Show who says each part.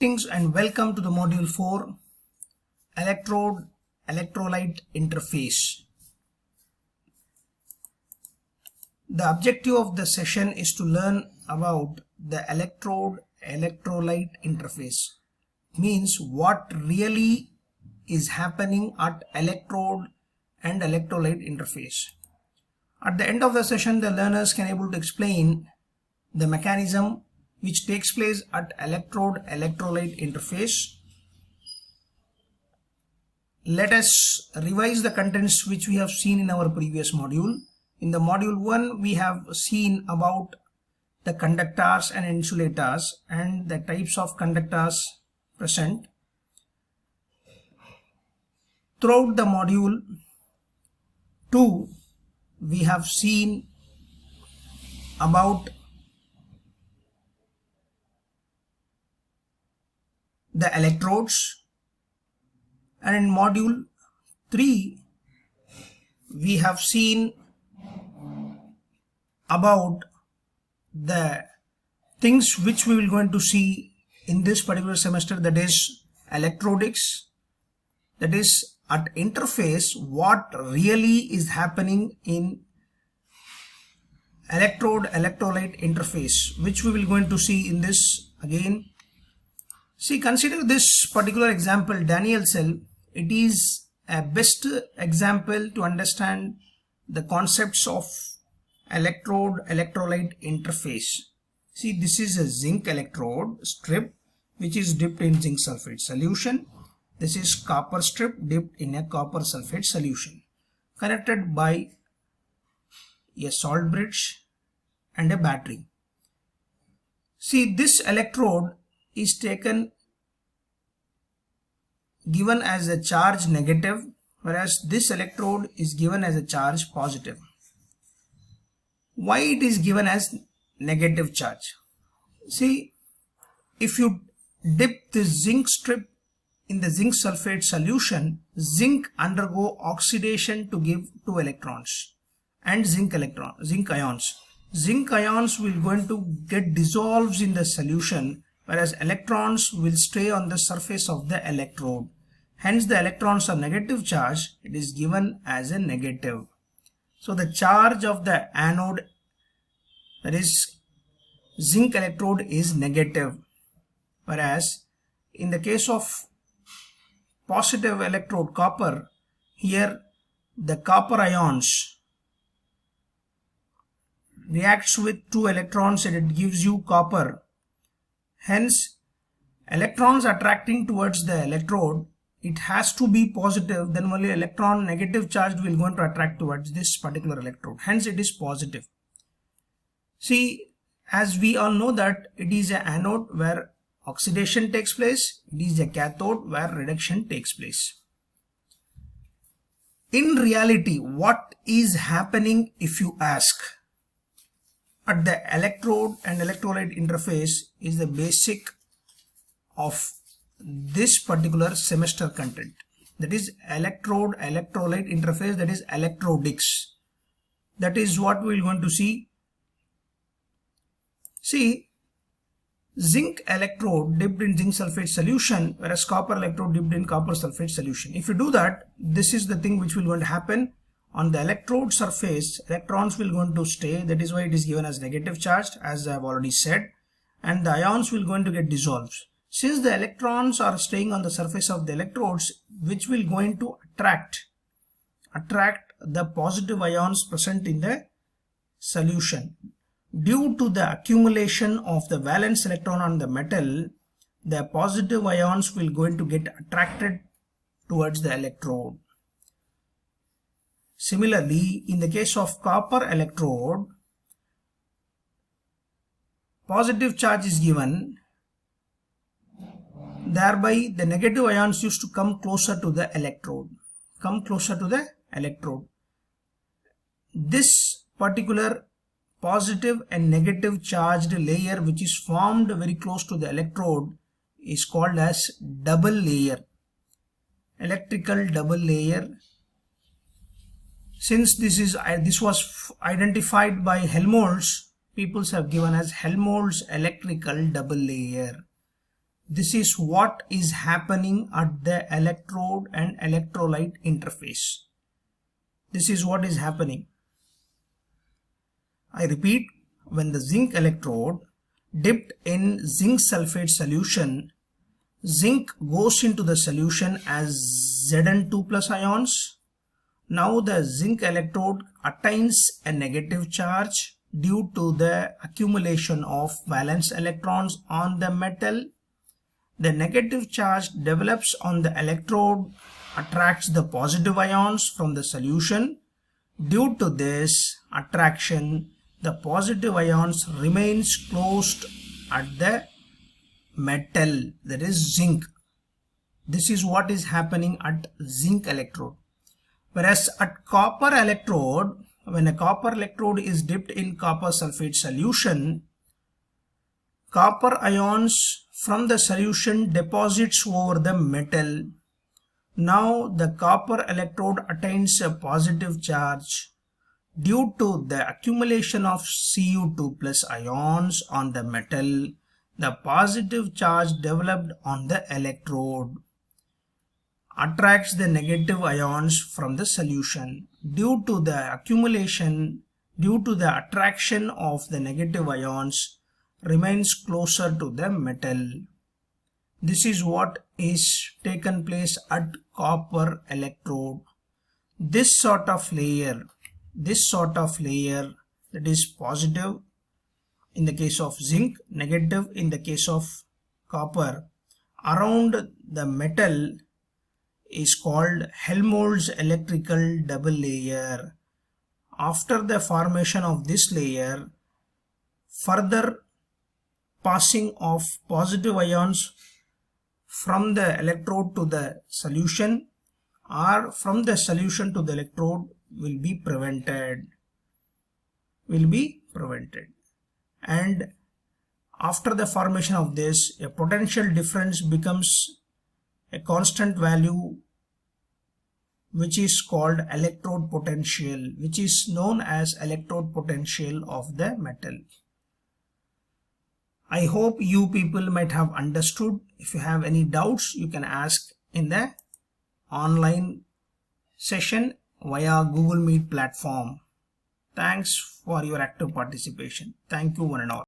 Speaker 1: Greetings and welcome to the module 4 Electrode-Electrolyte Interface. The objective of the session is to learn about the Electrode-Electrolyte Interface. Means what really is happening at electrode and electrolyte interface. At the end of the session, the learners can able to explain the mechanism which takes place at electrode-electrolyte interface. Let us revise the contents which we have seen in our previous module. In the module 1, we have seen about the conductors and insulators and the types of conductors present. Throughout the module 2, we have seen about the electrodes, and in module 3 we have seen about the things which we will going to see in this particular semester, that is electrodics, that is at interface what really is happening in electrode-electrolyte interface, which we will going to see in this again. See, consider this particular example, Daniel cell. It is a best example to understand the concepts of electrode-electrolyte interface. See, this is a zinc electrode strip which is dipped in zinc sulfate solution. This is copper strip dipped in a copper sulfate solution, connected by a salt bridge and a battery. See, this electrode is given as a charge negative, whereas this electrode is given as a charge positive. Why it is given as negative charge? See, if you dip the zinc strip in the zinc sulfate solution, zinc undergo oxidation to give 2 electrons and zinc ions. Zinc ions will going to get dissolved in the solution, whereas electrons will stay on the surface of the electrode. Hence the electrons are negative charge. It is given as a negative. So the charge of the anode, that is zinc electrode, is negative, whereas in the case of positive electrode copper, here the copper ions reacts with 2 electrons and it gives you copper. Hence, electrons attracting towards the electrode, it has to be positive, then only electron negative charge will going to attract towards this particular electrode. Hence, it is positive. See, as we all know that it is an anode where oxidation takes place, it is a cathode where reduction takes place. In reality, what is happening if you ask? At the electrode and electrolyte interface is the basic of this particular semester content, that is electrode-electrolyte interface, that is electrodics. That is what we are going to see. See, zinc electrode dipped in zinc sulfate solution, whereas copper electrode dipped in copper sulfate solution. If you do that, this is the thing which will going to happen. On the electrode surface, electrons will going to stay. That is why it is given as negative charged, as I have already said, and the ions will going to get dissolved. Since the electrons are staying on the surface of the electrodes, which will going to attract the positive ions present in the solution. Due to the accumulation of the valence electron on the metal, the positive ions will going to get attracted towards the electrode. Similarly, in the case of copper electrode, positive charge is given, thereby the negative ions used to come closer to the electrode. This particular positive and negative charged layer which is formed very close to the electrode is called as double layer, electrical double layer. Since this was identified by Helmholtz, people have given as Helmholtz electrical double layer. This is what is happening at the electrode and electrolyte interface. This is what is happening. I repeat, when the zinc electrode dipped in zinc sulfate solution, zinc goes into the solution as Zn2 plus ions. Now the zinc electrode attains a negative charge due to the accumulation of valence electrons on the metal. The negative charge develops on the electrode, attracts the positive ions from the solution. Due to this attraction, the positive ions remains closed at the metal, that is zinc. This is what is happening at zinc electrode. Whereas at copper electrode, when a copper electrode is dipped in copper sulfate solution, copper ions from the solution deposits over the metal. Now the copper electrode attains a positive charge due to the accumulation of Cu2 plus ions on the metal. The positive charge developed on the electrode attracts the negative ions from the solution. Due to the attraction of the negative ions, remains closer to the metal. This is what is taken place at copper electrode. This sort of layer that is positive in the case of zinc, negative in the case of copper, around the metal is called Helmholtz electrical double layer. After the formation of this layer, further passing of positive ions from the electrode to the solution or from the solution to the electrode will be prevented. And after the formation of this, a potential difference becomes a constant value which is called electrode potential, which is known as electrode potential of the metal. I hope you people might have understood. If you have any doubts, you can ask in the online session via Google Meet platform. Thanks for your active participation. Thank you one and all.